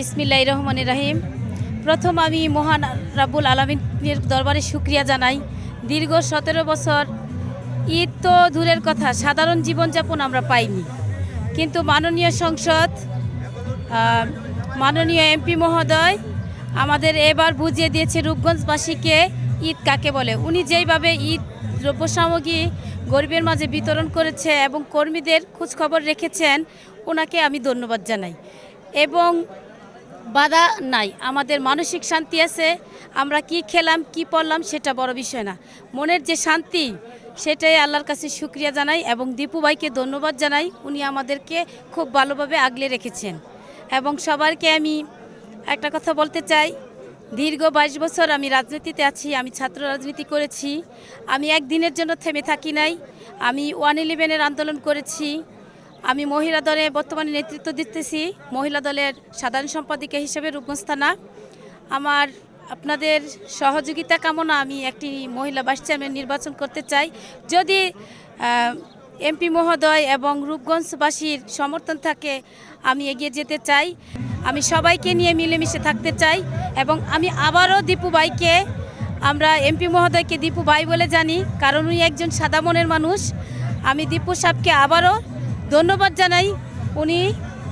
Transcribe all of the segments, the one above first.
বিসমিল্লাহির রহমানির রহিম। প্রথম আমি মহান রাব্বুল আলামিনের দরবারে শুকরিয়া জানাই। দীর্ঘ 17 বছর ঈদ তো দূরের কথা, সাধারণ জীবনযাপন আমরা পাইনি, কিন্তু মাননীয় সংসদ, মাননীয় এমপি মহোদয় আমাদের এবার বুঝিয়ে দিয়েছে রূপগঞ্জবাসীকে ঈদ কাকে বলে। উনি যেইভাবে ঈদ দ্রব্য সামগ্রী গরিবের মাঝে বিতরণ করেছে এবং কর্মীদের খোঁজখবর রেখেছেন, ওনাকে আমি ধন্যবাদ জানাই। এবং বাধা নাই, আমাদের মানসিক শান্তি আছে। আমরা কি খেলাম কি পড়লাম সেটা বড় বিষয় না, মনের যে শান্তি সেটাই আল্লাহর কাছে শুকরিয়া জানাই এবং দীপু ভাইকে ধন্যবাদ জানাই। উনি আমাদেরকে খুব ভালোভাবে আগলে রেখেছেন। এবং সবাইকে আমি একটা কথা বলতে চাই, দীর্ঘ 22 বছর আমি রাজনীতিতে আছি, আমি ছাত্র রাজনীতি করেছি। আমি একদিনের জন্য থেমে থাকি নাই। আমি 111-এর আন্দোলন করেছি। আমি মহিলা দলে বর্তমানে নেতৃত্ব দিতেছি, মহিলা দলের সাধারণ সম্পাদিকা হিসেবে রূপগঞ্জ থানা। আমার আপনাদের সহযোগিতা কামনা, আমি একটি মহিলা ভাইস চেয়ারম্যান নির্বাচন করতে চাই। যদি এমপি মহোদয় এবং রূপগঞ্জবাসীর সমর্থন থাকে, আমি এগিয়ে যেতে চাই। আমি সবাইকে নিয়ে মিলেমিশে থাকতে চাই এবং আমি আবারও দীপু ভাইকে, আমরা এমপি মহোদয়কে দীপু ভাই বলে জানি, কারণ উনি একজন সাদা মনের মানুষ। আমি দীপু সাহেবকে আবারও ধন্যবাদ জানাই। উনি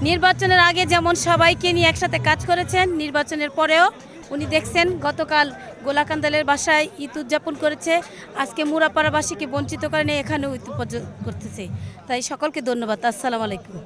নির্বাচনের আগে যেমন সবাইকে নিয়ে একসাথে কাজ করেছেন, নির্বাচনের পরেও উনি দেখছেন গতকাল গোলাকান্দালের বাসায় ঈদ উদযাপন করেছে, আজকে মুরাপাড়াবাসীকে বঞ্চিত করে নিয়ে এখানেও ঈদ উদযাপন করতেছে। তাই সকলকে ধন্যবাদ। আসসালামু আলাইকুম।